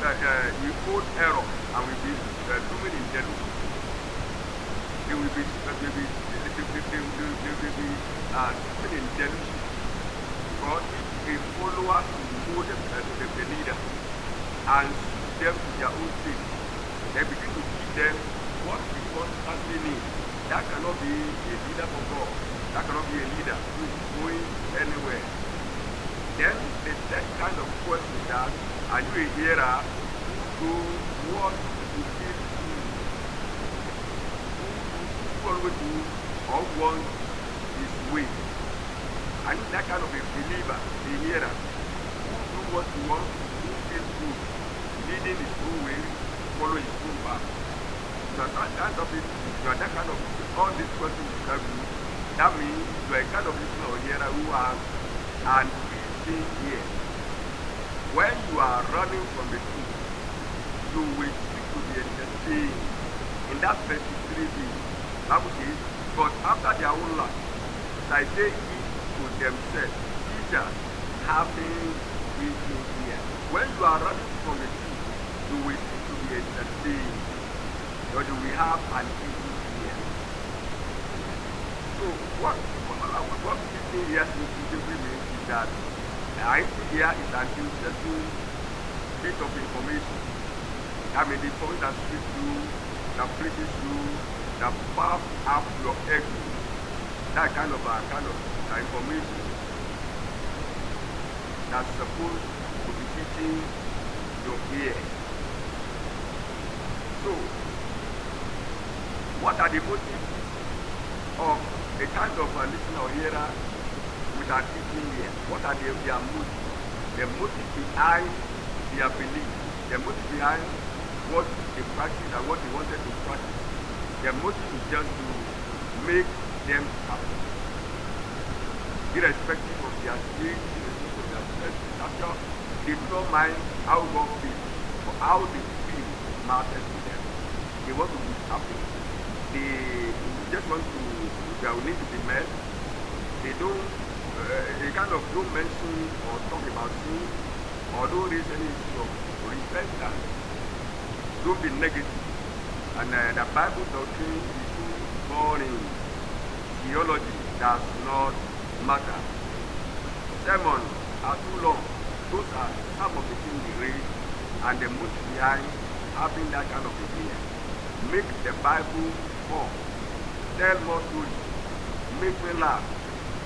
will hold error and will be swimming in delusion. They will be swimming in delusion. Because if a follower will hold the leader and suit them to their own thing, they begin to give them what we constantly need. That cannot be a leader for God. That cannot be a leader who is going anywhere. Then the third kind of question is that, are you a hearer who what you feel who always do or want his way? I need that kind of a believer, a hearer, who do what you want, who feels good, leading his own way, follow his own path. So you are that kind of all these questions you can do. That means you are a kind of listener or hearer who has an easy ear. When you are running from the truth, you will seek to be entertained. In that verse 3b, Bible says, but after their own life, like they eat to themselves, teachers having eating ear. When you are running from the truth, you will seek to be entertained. Or you will have an easy ear. So what eating ears simply means is that an easy ear is an interesting bit of information. I mean, the information that speaks you, that pleases you, that puffs up your ego. That kind of information that's supposed to be hitting your ear. So, what are the motives of a kind of a listener or hearer with an eating ear? What are their motives? The motive behind their belief, the motive behind what they practice and what they wanted to practice. Their motive is just to make them happy, irrespective of their stage, irrespective of their stature. They do not mind how God feels or how they feel matters to them. They want to be happy. They just want to, they will need to be met. They don't, they kind of don't mention or talk about sin or don't raise any issue of repentance. Don't be negative. And the Bible doctrine is too boring. Theology does not matter. Sermons are too long. Those are some of the things we read and the motive behind having that kind of idea. Make the Bible more. Tell more stories. Make me laugh.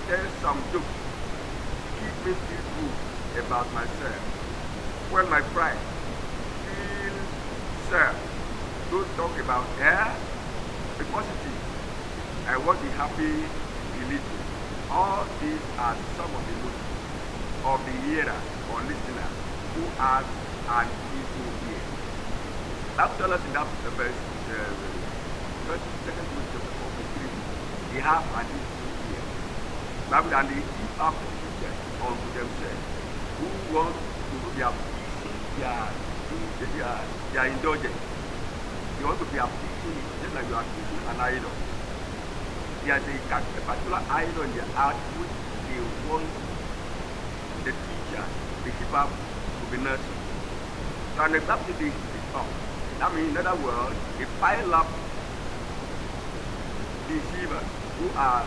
Tell some jokes. Keep me feel good about myself. When my pride feels sad, don't talk about air. Be positive. I want to be happy, be little. All these are some of the motives of the hearer or listener who has an easy ear. That tells us in that verse, second chapter 4:3, they have an easy ear. And they give up teachers unto themselves who want to be appeasing their indulgence. You want to be appeasing it, just like you are appeasing an idol. There's a particular idol in their heart which they want the teacher, the keeper, to be nurtured. So an example they come. That means, in other words, they pile up deceivers who are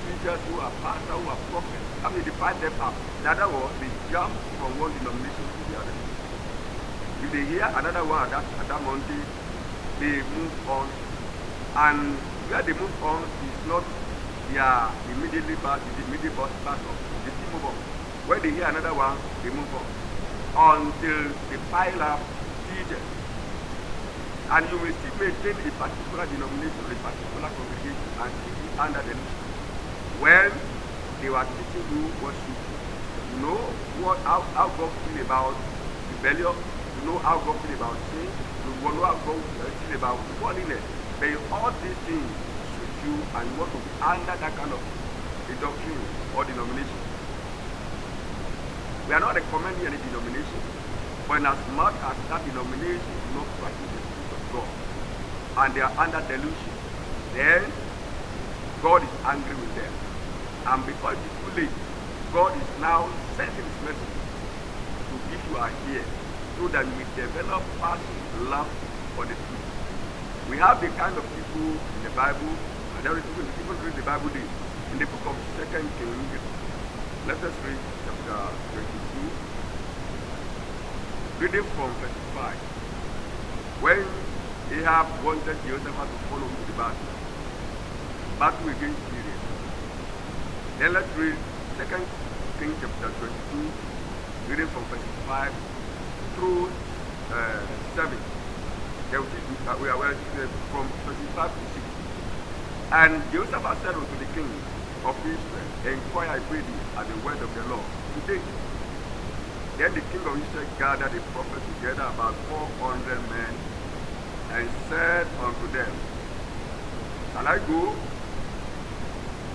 teachers, who are pastors, who are prophets. I mean, they pile them up. In other words, they jump from one denomination to the other. If they hear another one at that Monday, they move on. And where they move on is not their immediate boss, they still move on. When they hear another one, they move on. Until they pile up teachers. And you will still maintain a particular denomination, a particular congregation, and keep it under the leadership. When they were teaching you what you know how God feel about rebellion, you know how God feel about sin, you know how God feel about holiness. But all these things suit you and you want to be under that kind of a doctrine or denomination. We are not recommending any denomination, but in as much as that denomination is not practicing the truth of God and they are under delusion, then God is angry with them. And before it is too late, God is now sending his message to if you are here, so that we develop passion, love for the truth. We have the kind of people in the Bible, and there is people read the Bible days. In the book of 2 Kings, let us read chapter 22, reading from verse 5. When Ahab wanted Jehoshaphat to follow him to the battle against Syria. Then let's read 2 Kings chapter 22, reading from verse 5 through 7. Then we are from 25 to 6. And Jehoshaphat said unto the king of Israel, inquire, I pray thee, at the word of the Lord today. Then the king of Israel gathered the prophets together, about 400 men, and said unto them, shall I go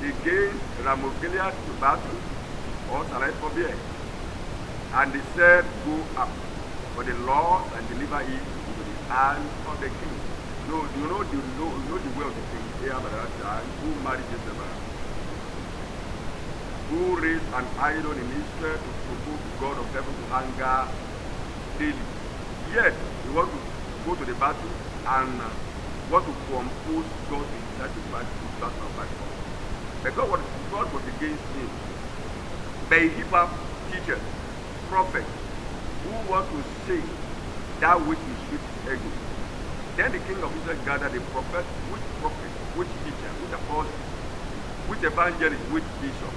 against Ramoth Gilead to battle, or shall I forbear? And they said, go up, for the Lord and deliver it into the hand of the king. No, you know the way of the king Ahab at that time, who married Jezebel, who raised an idol in Israel to provoke the God of heaven to anger daily. Yet he want to go to the battle and want to compose God's sacrifice to sacrifice. Because what God was against him, but he have teachers, prophets, who want to say that which is sweet ego. Then the king of Israel gathered the prophet, which teacher, which apostle, which evangelist, which bishop,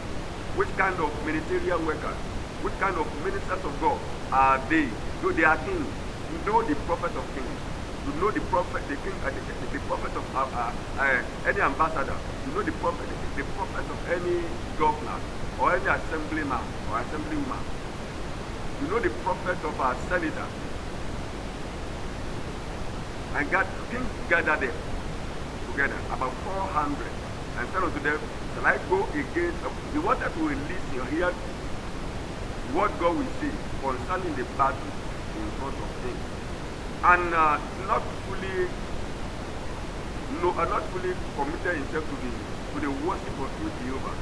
which kind of ministerial workers, which kind of ministers of God are they? Though they are kings, you know the prophet of kings, you know the prophet, the king, the prophet of any ambassador, you know the prophet of any governor or any assemblyman or assemblywoman. You know the prophet of our senator. And kings gathered them together, about 400, and said unto them, shall I go against? He wanted to release your ear what God will say concerning the battle in front of him. And not fully committed himself to the worship of Jehovah,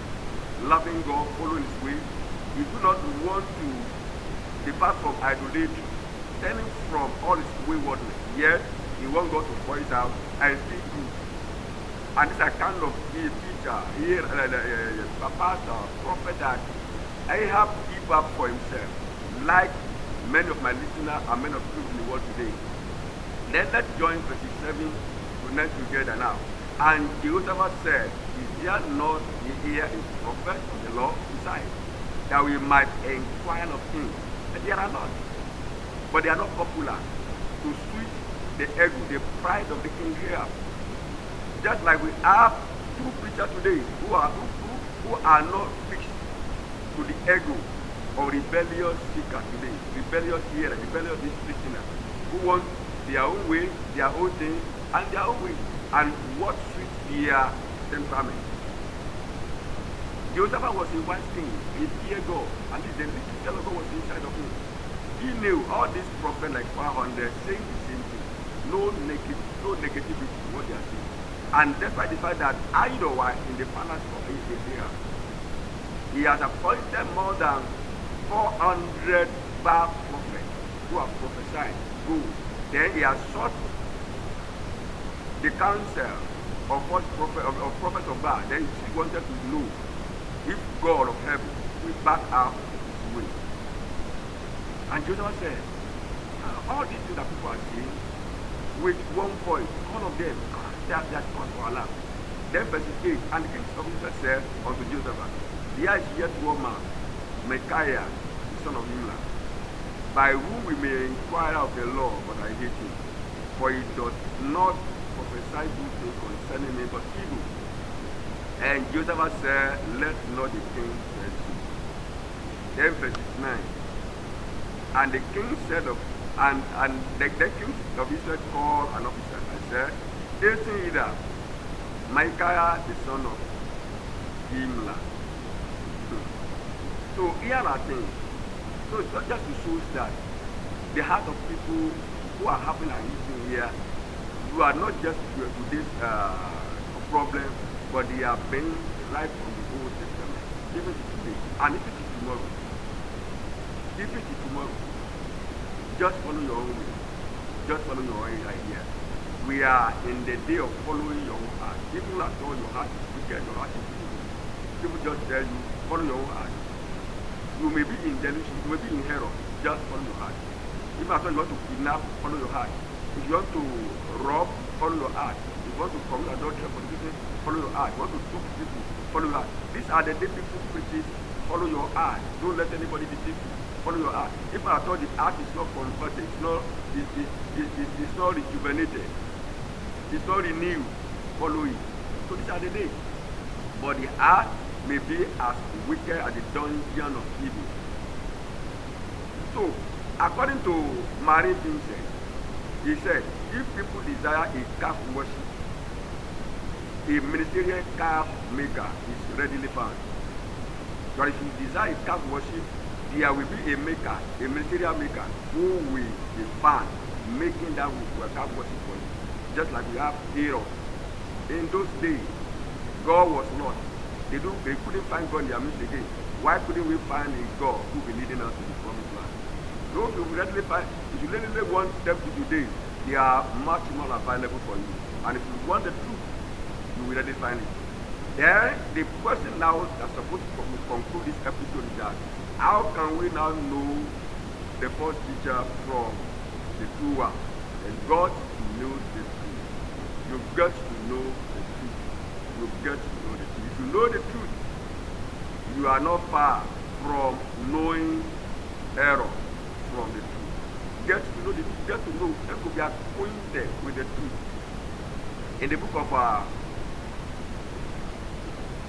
loving God, following his way. He do not want to depart from idolatry, turning from all his waywardness. Yet he wants God to point out and speak truth. And this is a kind of teacher here, pastor, prophet that Ahab keep up for himself, like many of my listeners and many of people in the world today. Then let's join 37 to 9 together now. And Jehoshaphat said, is there not here a prophet of the Lord beside, that we might inquire of him? And there are not. But they are not popular to suit the ego, the pride of the king here. Just like we have two preachers today who are not fixed to the ego of rebellious seekers today, rebellious hearer, rebellious listener, who want their own way, their own thing, and their own way, and what suits their temperament. Jehoshaphat was a wise king, he feared God, and the little of God was inside of him. He knew all these prophets like 400 saying the same thing. No negativity in what they are saying. And despite the fact that idol was in the palace of Ahab, he has appointed more than 400 Baal prophets who have prophesied. Go. Then he has sought the counsel of prophets of Baal. Then he wanted to know if God of heaven will back up his way. And Joshua said, all these things that people are saying, with one point, all of them, they are cause for alarm. Then verse 8, and the king of Israel said unto Jehoshaphat, there is yet one man, Micaiah, the son of Imlah, by whom we may inquire of the Lord, but I hate him. For he does not prophesy good things concerning me, but evil. And Jehoshaphat said, let not the king pursue. Then verse 9, and the king said and the king of Israel called an officer and said, hasten hither, Micaiah the son of Imlah. So here are things. So it's not just to show that the heart of people who are having an issue here, who are not just to this problem, but they are being right from the Old Testament, even today, and if it is tomorrow. If it is tomorrow. Just follow your own way. Just follow your own idea. We are in the day of following your own heart. Even at all, your heart is wicked, your heart is evil. People just tell you, follow your own heart. You may be in delusion, you may be in error. Just follow your heart. If at all you want to kidnap, follow your heart. If you want to rob, follow your heart. If you want to commit adultery or fornication, follow your heart. If you want to dupe people, follow your heart. These are the day people preach. Follow your heart. Don't let anybody deceive you. Follow your heart. If at all the heart is not converted, it's not rejuvenated, it's not renewed, follow it. So these are the days. But the heart may be as wicked as the dungeon of evil. So, according to Mary Vincent, he said, if people desire a calf worship, a ministerial calf maker is readily found. But if you desire a calf worship, there will be a maker, a ministerial maker, who will be found making that calf worship for you. Just like we have Aaron. In those days, God was not. They couldn't find God in their midst again. Why couldn't we find a God who will be leading us to the promised land? So if you readily want them to today, they are much more available for you. And if you want the truth, you will readily find it. Then the question now that's supposed to conclude this episode is that how can we now know the false teacher from the true one? And God knows the truth. You've got to know the truth. You've got to know the truth. If you know the truth, you are not far from knowing error from the truth. Get to know the truth. Get to know. Let to be acquainted with the truth. In the book of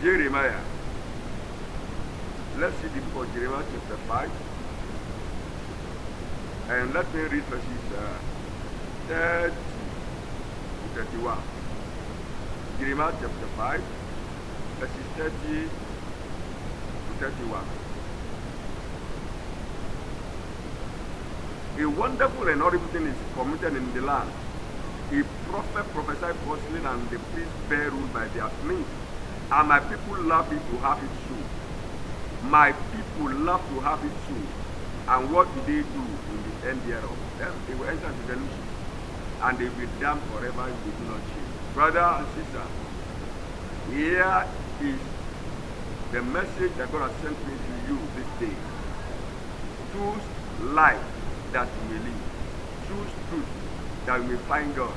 Jeremiah, let's see the book of Jeremiah chapter 5. And let me read verses 30 to 31. Jeremiah chapter 5, verses 30 to 31. A wonderful and horrible thing is committed in the land. A prophet prophesied falsely, and the priests bear rule by their means. And my people love it to have it so. My people love to have it so. And what do they do in the end thereof? Then they will enter into delusion, and they will be damned forever if they do not change. Brother and sister, here is the message that God has sent me to you this day. Choose life that you may live. Choose truth that you may find God.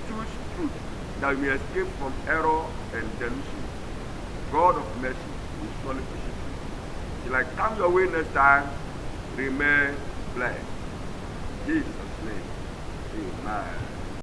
Choose truth that you may escape from error and delusion. God of mercy will surely visit you. Till I come your way next time, remain blessed. In Jesus' name, amen.